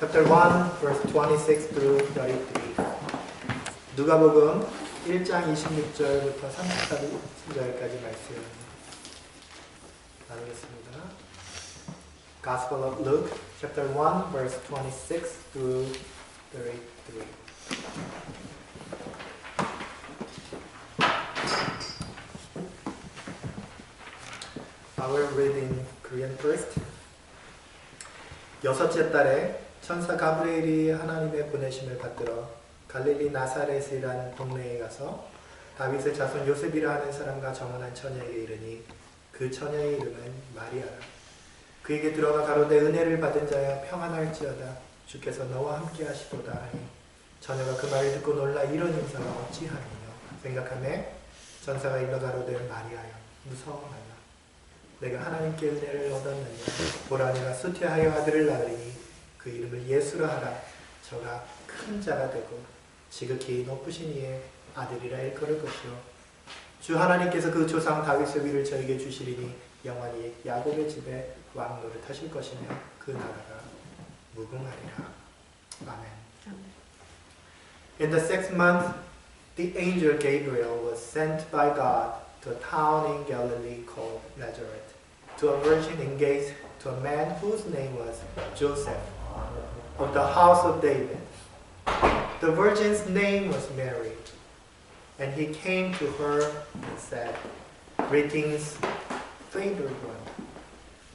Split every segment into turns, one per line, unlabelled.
chapter 1, verse 26 through 33. 누가복음 1장 26절부터 34절까지 말씀 나누겠습니다. Gospel of Luke, chapter 1, verse 26 through 33. I will read in Korean first. 여섯째 달에 천사 가브리엘이 하나님의 보내심을 받들어 갈릴리 나사렛이라는 동네에 가서 다윗의 자손 요셉이라 하는 사람과 정혼한 처녀에게 이르니 그 처녀의 이름은 마리아라. 그에게 들어가 가로되 은혜를 받은 자야 평안할지어다 주께서 너와 함께 하시도다 하니 처녀가 그 말을 듣고 놀라 이런 인사가 어찌하느냐 생각하며 전사가 일러 가로되 마리아여 무서워하라. 내가 하나님께 은혜를 얻었느냐 보라 내가 수태하여 아들을 낳으리니 그 이름을 예수라 하라. 저가 큰 자가 되고 지극히 높으신 이의 아들이라 일컬을 것이요 주 하나님께서 그 조상 다윗의 위를 저에게 주시리니 영원히 야곱의 집에 왕 노릇하실 것이며 그 나라가 무궁하리라. 아멘. In the 6th month, the angel Gabriel was sent by God to a town in Galilee called Nazareth, to a virgin engaged to a man whose name was Joseph, of the house of David. The virgin's name was Mary, and he came to her and said, Greetings, favored one,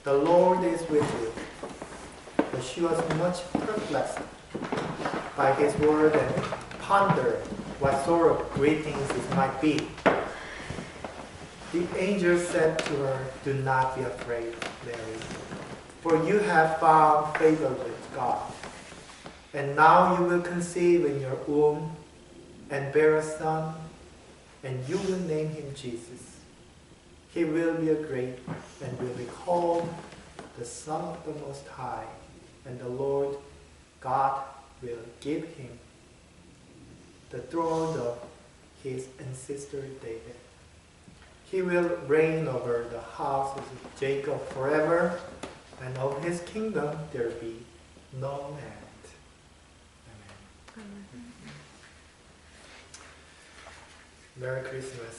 the Lord is with you. But she was much perplexed by his word and pondered what sort of greetings it might be. The angel said to her, Do not be afraid, Mary, for you have found favor with God. And now you will conceive in your womb and bear a son, and you will name him Jesus. He will be great and will be called the Son of the Most High, and the Lord God will give him the throne of his ancestor David. He will reign over the house of Jacob forever, and of his kingdom there be no end. Amen. Merry Christmas.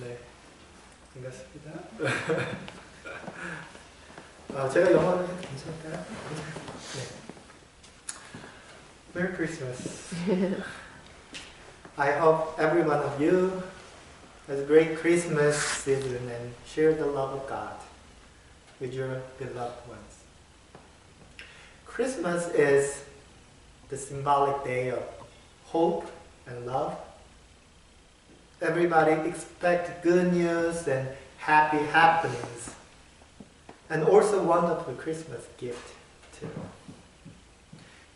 네, 반갑습니다. 제가 영어를 해도 괜찮을까요? 네. Merry Christmas. I hope every one of you has a great Christmas season and share the love of God with your beloved ones. Christmas is the symbolic day of hope and love. Everybody expects good news and happy happenings, and also wonderful Christmas gift too.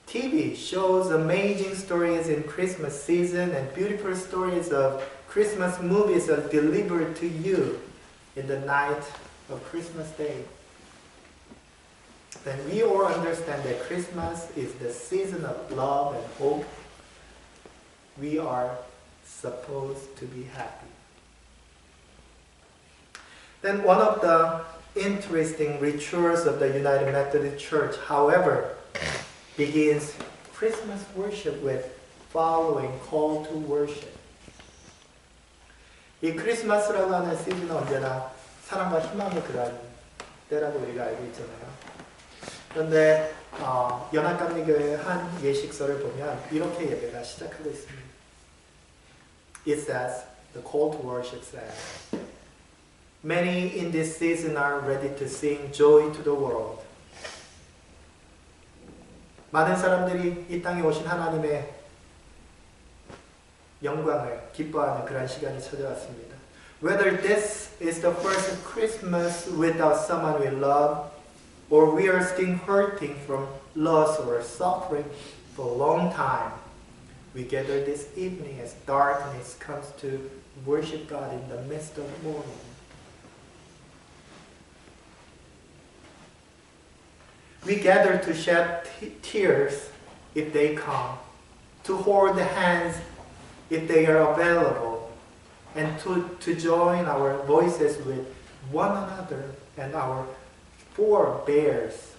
TV shows amazing stories in Christmas season, and beautiful stories of Christmas movies are delivered to you in the night of Christmas Day. Then we all understand that Christmas is the season of love and hope. We are supposed to be happy. Then one of the interesting rituals of the United Methodist Church, however, begins Christmas worship with following call to worship. 이 크리스마스라고 하는 시즌은 언제나 사랑과 희망을 그런 때라고 우리가 알고 있잖아요. 그런데 연합감리교회 한 예식서를 보면 이렇게 예배가 시작하고 있습니다. It says, the call to worship says, Many in this season are ready to sing joy to the world. 많은 사람들이 이 땅에 오신 하나님의 영광을 기뻐하는 그런 시간이 찾아왔습니다. Whether this is the first Christmas without someone we love, or we are still hurting from loss or suffering for a long time, we gather this evening as darkness comes to worship God in the midst of morning. We gather to shed tears if they come, to hold hands if they are available, and to join our voices with one another and our 4 bears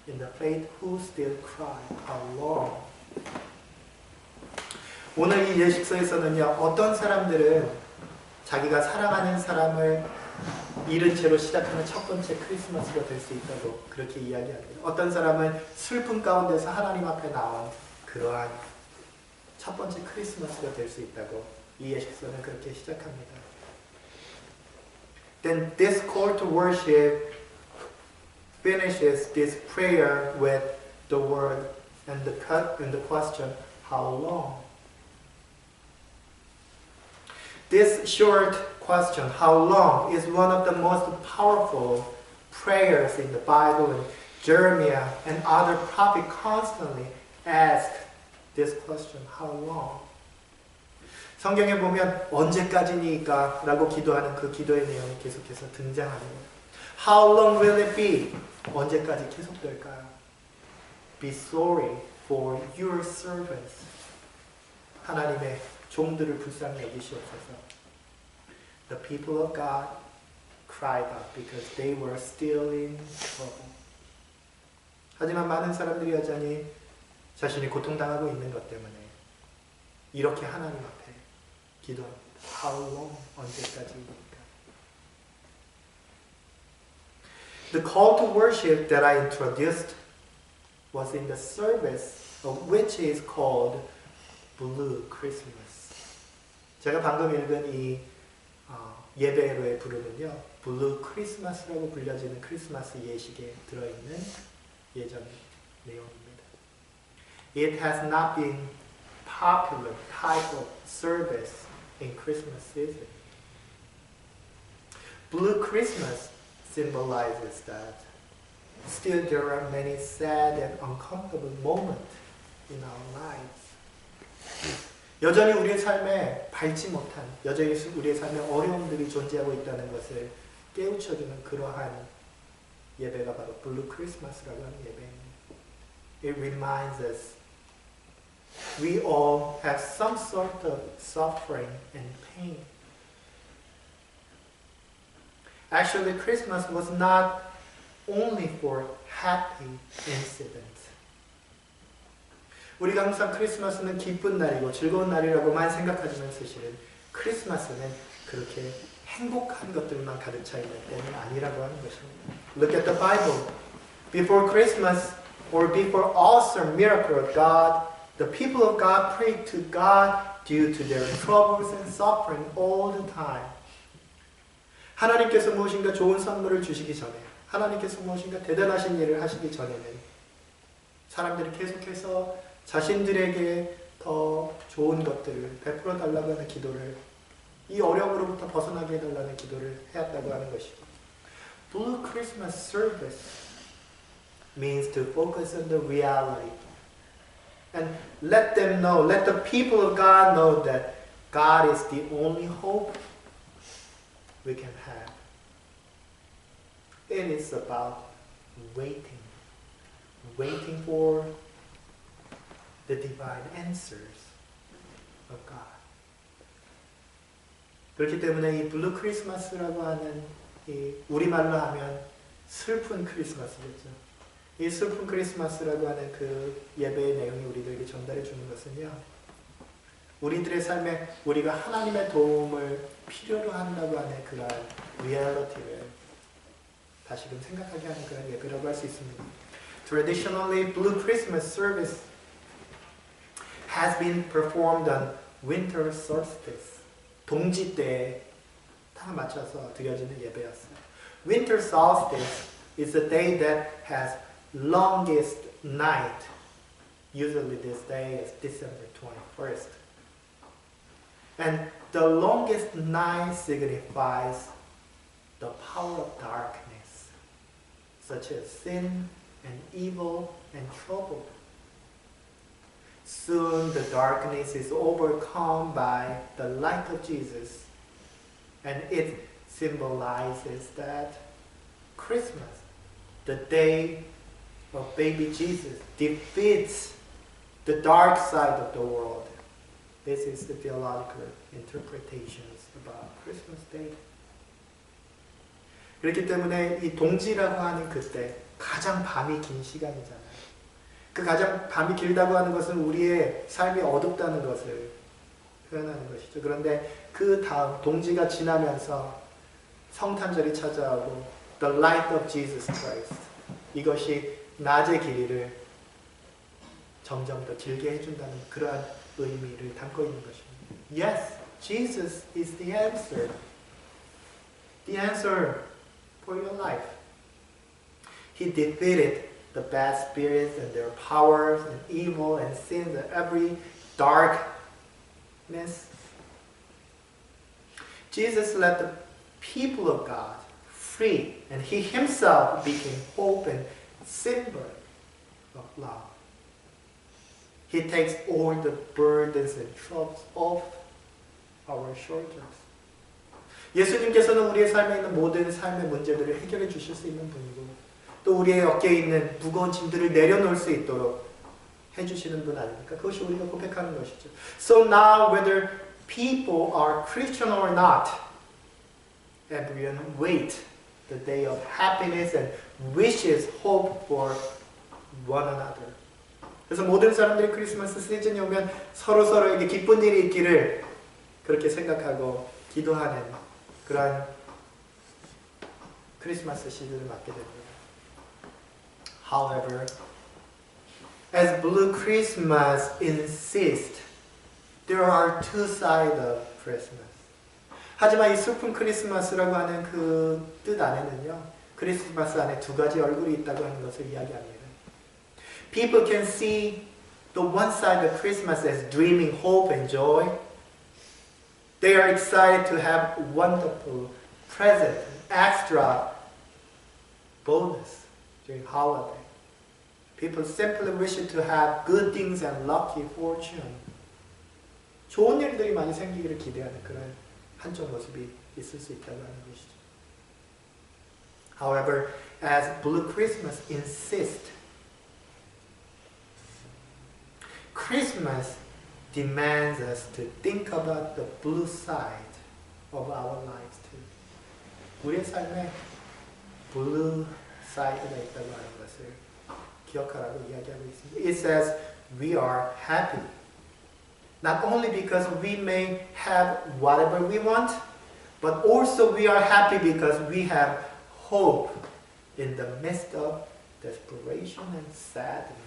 in the faith who still cry, how long? 오늘 이 예식서에서는요, 어떤 사람들은 자기가 사랑하는 사람을 잃은 채로 시작하는 첫 번째 크리스마스가 될 수 있다고 그렇게 이야기합니다. 어떤 사람은 슬픔 가운데서 하나님 앞에 나온 그러한 첫 번째 크리스마스가 될 수 있다고 이 예식서는 그렇게 시작합니다. Then this call to worship finishes this prayer with the word and the question, how long? This short question, how long, is one of the most powerful prayers in the Bible, and Jeremiah and other prophets constantly ask this question, how long? 성경에 보면 언제까지니까 라고 기도하는 그 기도의 내용이 계속해서 등장합니다. How long will it be? 언제까지 계속될까요? Be sorry for your servants. 하나님의 종들을 불쌍히 여기시옵소서. The people of God cried out because they were still in trouble. 하지만 많은 사람들이 여전히 자신이 고통당하고 있는 것 때문에 이렇게 하나님 앞에 기도합니다. How long? 언제까지입니까? The call to worship that I introduced was in the service of which is called Blue Christmas. 제가 방금 읽은 이 예배로의 부름은요, 블루 크리스마스라고 불려지는 크리스마스 예식에 들어있는 예전 내용입니다. It has not been popular type of service in Christmas season. Blue Christmas symbolizes that still there are many sad and uncomfortable moments in our lives. 여전히 우리의 삶에 밝지 못한, 여전히 우리의 삶에 어려움들이 존재하고 있다는 것을 깨우쳐주는 그러한 예배가 바로 블루 크리스마스라고 하는 예배입니다. It reminds us we all have some sort of suffering and pain. Actually, Christmas was not only for happy incidents. 우리가 항상 크리스마스는 기쁜 날이고 즐거운 날이라고만 생각하지만 사실은 크리스마스는 그렇게 행복한 것들만 가득 차 있는 때는 아니라고 하는 것입니다. Look at the Bible. Before Christmas or before awesome miracle of God, the people of God prayed to God due to their troubles and suffering all the time. 하나님께서 무엇인가 좋은 선물을 주시기 전에, 하나님께서 무엇인가 대단하신 일을 하시기 전에는 사람들이 계속해서 자신들에게 더 좋은 것들을 베풀어 달라고 하는 기도를, 이 어려움으로부터 벗어나게 해달라는 기도를 해왔다고 하는 것이죠. Blue Christmas service means to focus on the reality and let them know, let the people of God know that God is the only hope we can have. It is about waiting for the divine answers of God. 그렇기 때문에 이 블루 크리스마스라고 하는 이 우리말로 하면 슬픈 크리스마스겠죠. 이 슬픈 크리스마스라고 하는 그 예배의 내용이 우리들에게 전달해 주는 것은요, 우리들의 삶에 우리가 하나님의 도움을 필요로 한다고 하는 그런 리얼리티를 다시금 생각하게 하는 그런 예배라고 할 수 있습니다. Traditionally, Blue Christmas service has been performed on winter solstice. 동지 때에 다 맞춰서 드려지는 예배였어요. Winter solstice is the day that has longest night. Usually this day is December 21st. And the longest night signifies the power of darkness, such as sin and evil and trouble. Soon the darkness is overcome by the light of Jesus, and it symbolizes that Christmas, the day of baby Jesus, defeats the dark side of the world. This is the theological interpretations about Christmas Day. 그렇기 때문에 이 동지라고 하는 그때 가장 밤이 긴 시간이잖아요. 그 가장 밤이 길다고 하는 것은 우리의 삶이 어둡다는 것을 표현하는 것이죠. 그런데 그 다음 동지가 지나면서 성탄절이 찾아오고 The light of Jesus Christ, 이것이 낮의 길이를 점점 더 길게 해준다는 그러한 의미를 담고 있는 것입니다. Yes, Jesus is the answer. The answer for your life. He defeated the bad spirits and their powers and evil and sins and every darkness. Jesus let the people of God free, and He Himself became hope and symbol of love. He takes all the burdens and troubles off our shoulders. 예수님께서는 우리의 삶에 있는 모든 삶의 문제들을 해결해 주실 수 있는 분이고 또 우리의 어깨에 있는 무거운 짐들을 내려놓을 수 있도록 해주시는 분 아닙니까? 그것이 우리가 고백하는 것이죠. So now whether people are Christian or not, everyone wait the day of happiness and wishes hope for one another. 그래서 모든 사람들이 크리스마스 시즌이 오면 서로서로에게 기쁜 일이 있기를 그렇게 생각하고 기도하는 그러한 크리스마스 시즌을 맞게 됩니다. However, as Blue Christmas insists, there are two sides of Christmas. 하지만 이 슬픈 크리스마스라고 하는 그 뜻 안에는요, 크리스마스 안에 두 가지 얼굴이 있다고 하는 것을 이야기합니다. People can see the one side of Christmas as dreaming hope and joy. They are excited to have wonderful present, extra bonus during holiday. People simply wish to have good things and lucky fortune. 좋은 일들이 많이 생기기를 기대하는 그런 한쪽 모습이 있을 수 있다고 하는 것이죠. However, as Blue Christmas insists, Christmas demands us to think about the blue side of our lives too. 우리의 삶에 blue side가 있다고 하는 것을 기억하라고 이야기하고 있습니다. It says we are happy. Not only because we may have whatever we want, but also we are happy because we have hope in the midst of desperation and sadness.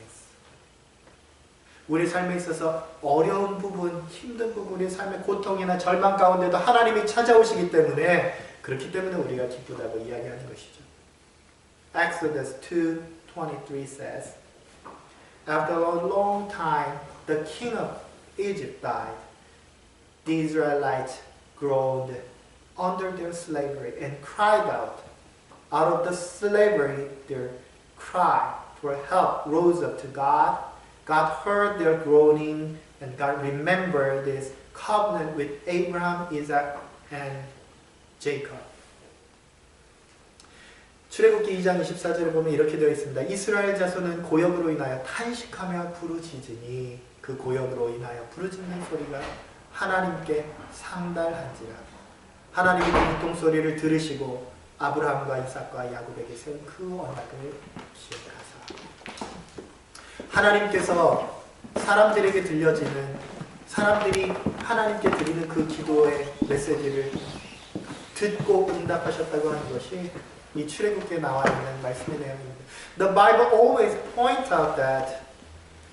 우리 삶에 있어서 어려운 부분, 힘든 부분, 우리 삶의 고통이나 절망 가운데도 하나님이 찾아오시기 때문에 그렇기 때문에 우리가 기쁘다고 이야기하는 것이죠. Exodus 2:23 says, After a long time, the king of Egypt died. The Israelites groaned under their slavery and cried out. Out of the slavery, their cry for help rose up to God. God heard their groaning, and God remembered His covenant with Abraham, Isaac, and Jacob. 출애굽기 2장 24절에 보면 이렇게 되어 있습니다. 이스라엘 자손은 고역으로 인하여 탄식하며 부르짖으니 그 고역으로 인하여 부르짖는 소리가 하나님께 상달한지라. 하나님이 그 고통소리를 들으시고 아브라함과 이삭과 야곱에게 세운 그 언약을 기억하사. 하나님께서 사람들에게 들려지는, 사람들이 하나님께 드리는 그 기도의 메시지를 듣고 응답하셨다고 하는 것이 이 출애굽기에 나와 있는 말씀의 내용입니다. The Bible always points out that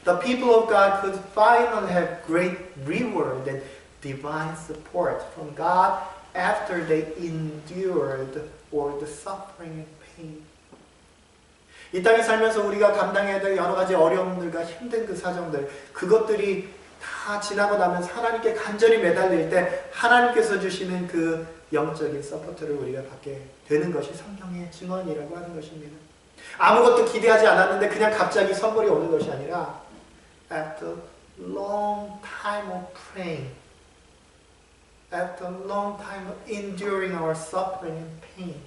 the people of God could finally have great reward and divine support from God after they endured all the suffering and pain. 이 땅에 살면서 우리가 감당해야 될 여러 가지 어려움들과 힘든 그 사정들, 그것들이 다 지나고 나면 하나님께 간절히 매달릴 때 하나님께서 주시는 그 영적인 서포트를 우리가 받게 되는 것이 성경의 증언이라고 하는 것입니다. 아무것도 기대하지 않았는데 그냥 갑자기 선물이 오는 것이 아니라 After long time of praying, after long time of enduring our suffering and pain,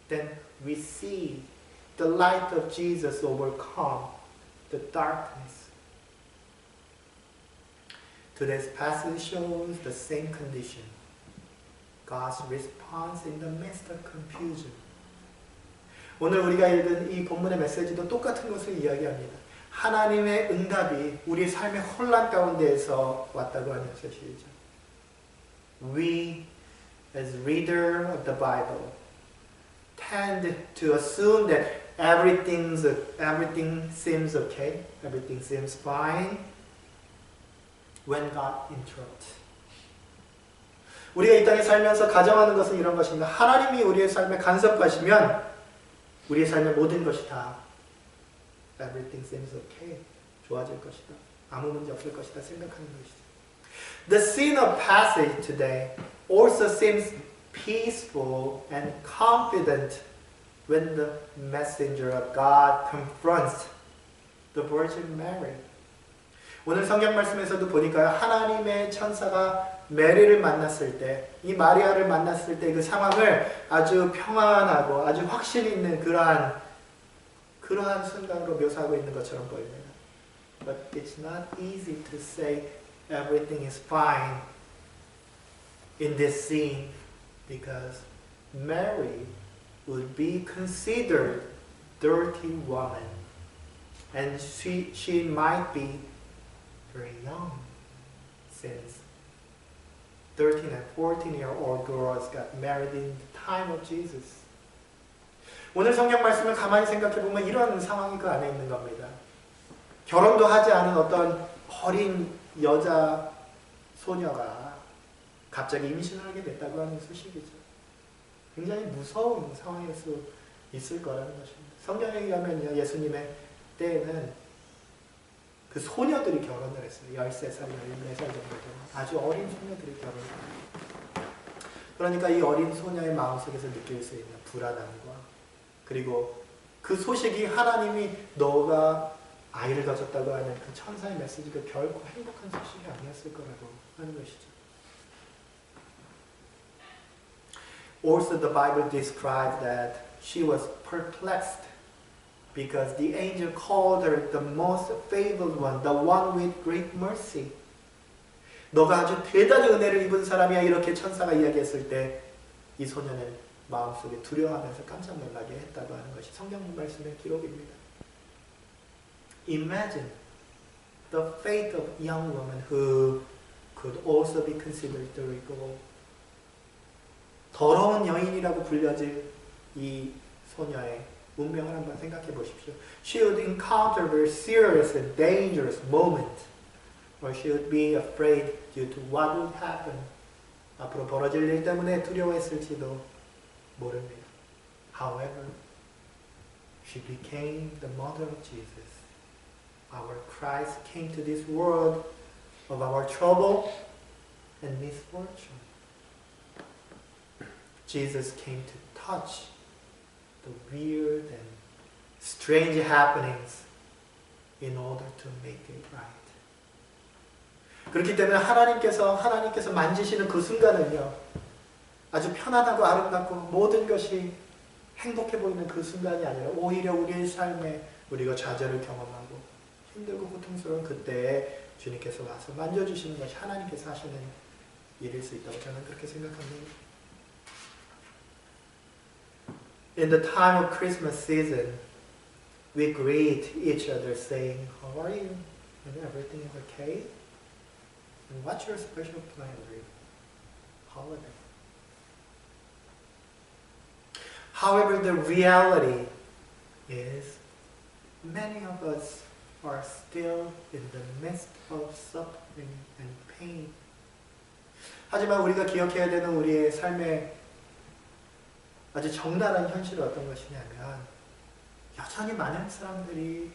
then we see the light of Jesus overcome the darkness. Today's passage shows the same condition. God's response in the midst of confusion. 오늘 우리가 읽은 이 본문의 메시지도 똑같은 것을 이야기합니다. 하나님의 응답이 우리 삶의 혼란 가운데에서 왔다고 하는 사실이죠. We, as reader of the Bible, tend to assume that everything seems okay, everything seems fine when God interrupts. 우리가 이 땅에 살면서 가정하는 것은 이런 것입니다. 하나님이 우리의 삶에 간섭하시면 우리의 삶의 모든 것이 다 everything seems okay, 좋아질 것이다, 아무 문제 없을 것이다 생각하는 것이죠. The scene of passage today also seems peaceful and confident when the messenger of God confronts the Virgin Mary. 오늘 성경 말씀에서도 보니까요, 하나님의 천사가 메리를 만났을 때, 이 마리아를 만났을 때 그 상황을 아주 평안하고 아주 확신 있는 그러한 순간으로 묘사하고 있는 것처럼 보입니다. But it's not easy to say everything is fine in this scene because Mary would be considered dirty woman and she might be very young since 13 and 14-year-old girls got married in the time of Jesus. 오늘 성경 말씀을 가만히 생각해 보면 이런 상황이 그 안에 있는 겁니다. 결혼도 하지 않은 어떤 어린 여자 소녀가 갑자기 임신을 하게 됐다고 하는 소식이죠. 굉장히 무서운 상황일 수 있을 거라는 것입니다. 성경에 의하면 예수님의 때에는 그 소녀들이 결혼을 했어요. 13살, 14살 정도 되는 아주 어린 소녀들이 결혼을 했어요. 그러니까 이 어린 소녀의 마음속에서 느낄 수 있는 불안함과 그리고 그 소식이 하나님이 너가 아이를 가졌다고 하는 그 천사의 메시지가 결코 행복한 소식이 아니었을 거라고 하는 것이죠. Also the Bible describes that she was perplexed because the angel called her the most favored one, the one with great mercy. 너가 아주 대단히 은혜를 입은 사람이야 이렇게 천사가 이야기했을 때 이 소녀는 마음속에 두려워하면서 깜짝 놀라게 했다고 하는 것이 성경 말씀의 기록입니다. Imagine the fate of a young woman who could also be considered dirty. 더러운 여인이라고 불려질 이 소녀의 운명을 한번 생각해 보십시오. She would encounter very serious and dangerous moment, or she would be afraid due to what would happen. 앞으로 벌어질 일 때문에 두려워했을지도 모릅니다. However, she became the mother of Jesus. Our Christ came to this world of our trouble and misfortune. Jesus came to touch the weird and strange happenings in order to make it right. 그렇기 때문에 하나님께서 만지시는 그 순간은요, 아주 편안하고 아름답고 모든 것이 행복해 보이는 그 순간이 아니라 오히려 우리의 삶에 우리가 좌절을 경험하고 힘들고 고통스러운 그때에 주님께서 와서 만져주시는 것이 하나님께서 하시는 일일 수 있다고 저는 그렇게 생각합니다. In the time of Christmas season, we greet each other saying, "How are you? And everything is okay? And what's your special plan for your holiday?" However, the reality is many of us are still in the midst of suffering and pain. 하지만 우리가 기억해야 되는 우리의 삶의 아주 적나라한 현실은 어떤 것이냐면 여전히 많은 사람들이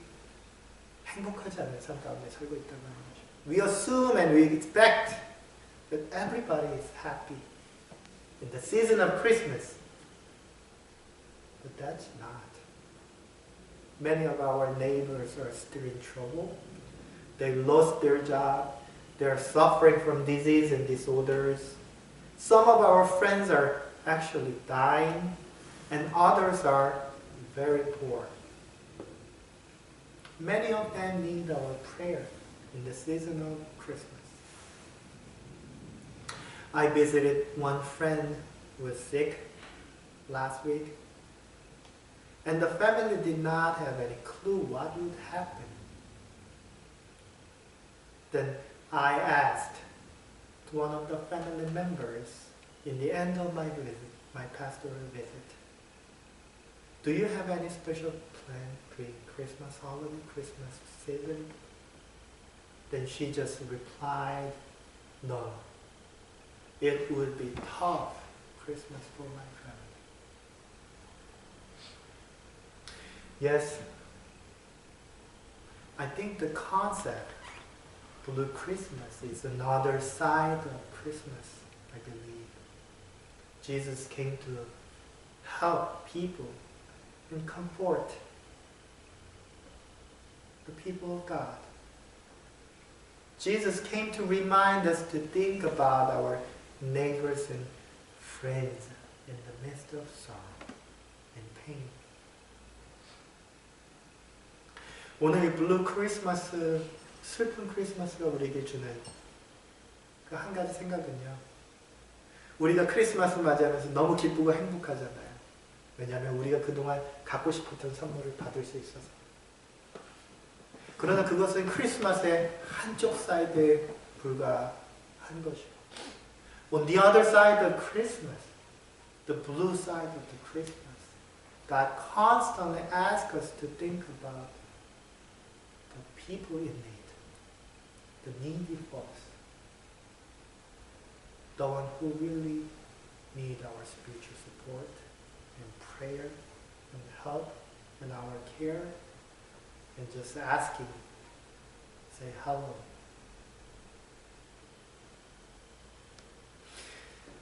행복하지 않는 삶 가운데 살고 있다는 것입니다. We assume and we expect that everybody is happy in the season of Christmas. But that's not. Many of our neighbors are still in trouble. They lost their job. They are suffering from disease and disorders. Some of our friends are actually dying, and others are very poor. Many of them need our prayer in the season of Christmas. I visited one friend was sick last week, and the family did not have any clue what would happen. Then I asked one of the family members in the end of my visit, my pastoral visit, do you have any special plan pre-Christmas holiday, Christmas season? Then she just replied, no. It would be tough Christmas for my family. Yes, I think the concept Blue Christmas is another side of Christmas, I believe. Jesus came to help people and comfort the people of God. Jesus came to remind us to think about our neighbors and friends in the midst of sorrow and pain. 오늘 이 블루 크리스마스, 슬픈 크리스마스가 우리에게 주는 그 한 가지 생각은요. 우리가 크리스마스 맞이하면서 너무 기쁘고 행복하잖아요. 왜냐하면 우리가 그동안 갖고 싶었던 선물을 받을 수 있어서. 그러나 그것은 크리스마스의 한쪽 사이드에 불과한 것이고. On the other side of Christmas, the blue side of the Christmas, God constantly asks us to think about the people in need, the needy folks, the one who really need our spiritual support and prayer and help and our care, and just asking, say hello.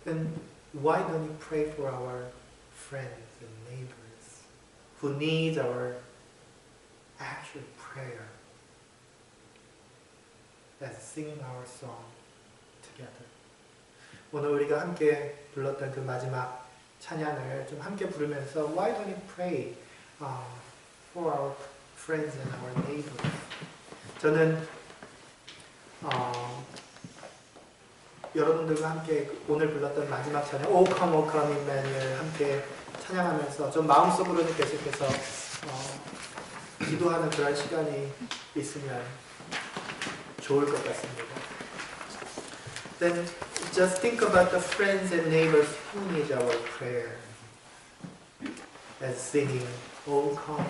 Then why don't you pray for our friends and neighbors who need our actual prayer and sing our song together? 오늘 우리가 함께 불렀던 그 마지막 찬양을 좀 함께 부르면서 Why don't you pray for our friends and our neighbors? 저는 여러분들과 함께 오늘 불렀던 마지막 찬양 O Come, O Come Emmanuel 함께 찬양하면서 좀 마음속으로는 계속해서 기도하는 그런 시간이 있으면 좋을 것 같습니다. Then just think about the friends and neighbors who need our prayer as singing O come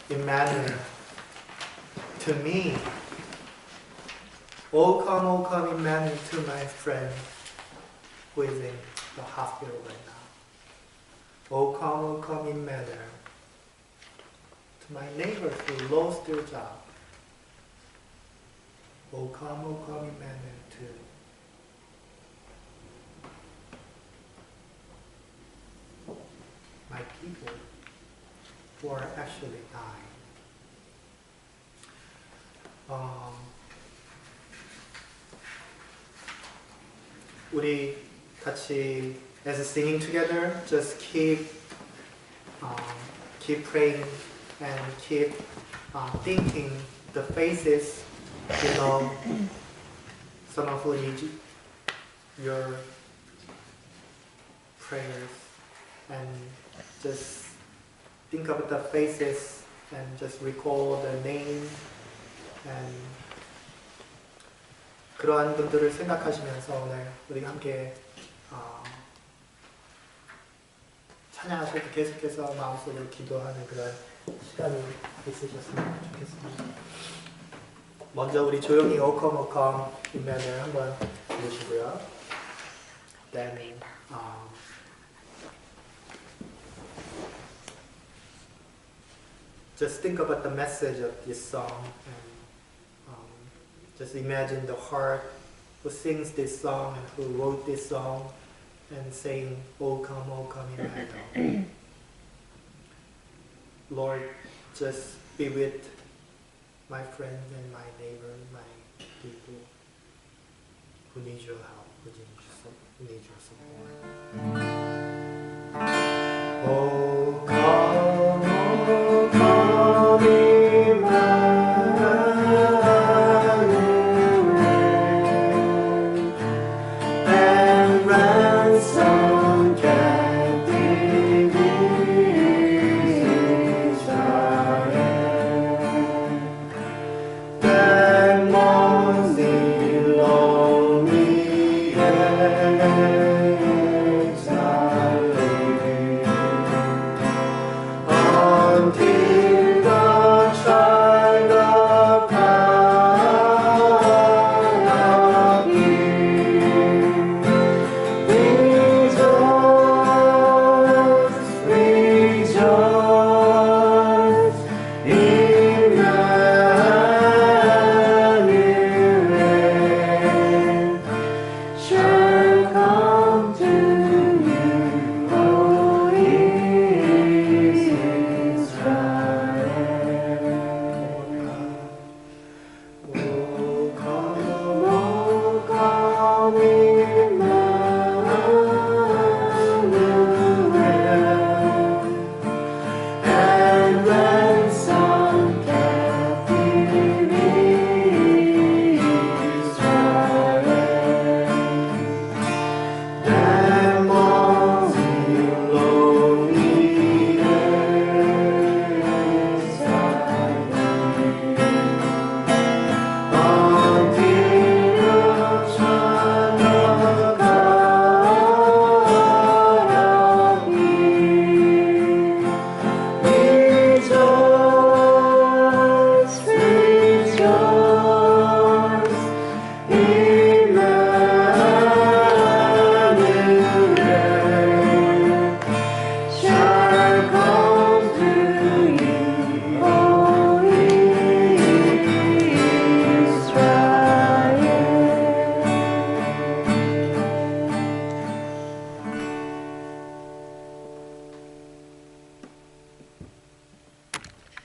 Emmanuel to me. O come Emmanuel to my friend who is in the hospital right now. O come Emmanuel to my neighbors who lost their job. O come Emmanuel to my people who are actually dying. 우리 같이 as singing together, just keep praying and keep thinking the faces, you know, someone who needs your prayers, and just think of the faces and just recall the name, and 그러한 분들을 생각하시면서 오늘 우리가 함께 찬양하실 때 계속해서 마음속으로 기도하는 그런 시간이 있으셨으면 좋겠습니다. 먼저 우리 조용히 O come Emmanuel 한번 부르시고요. Then just think about the message of this song, and just imagine the heart who sings this song and who wrote this song and saying, O come Emmanuel. Lord, just be with my friend and my neighbor, my people who need your help, who need your support. Oh, come Emmanuel, and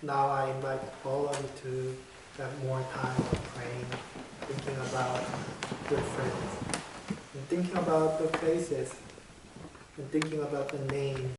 now I invite all of you to have more time of praying, thinking about good friends, and thinking about the faces, and thinking about the name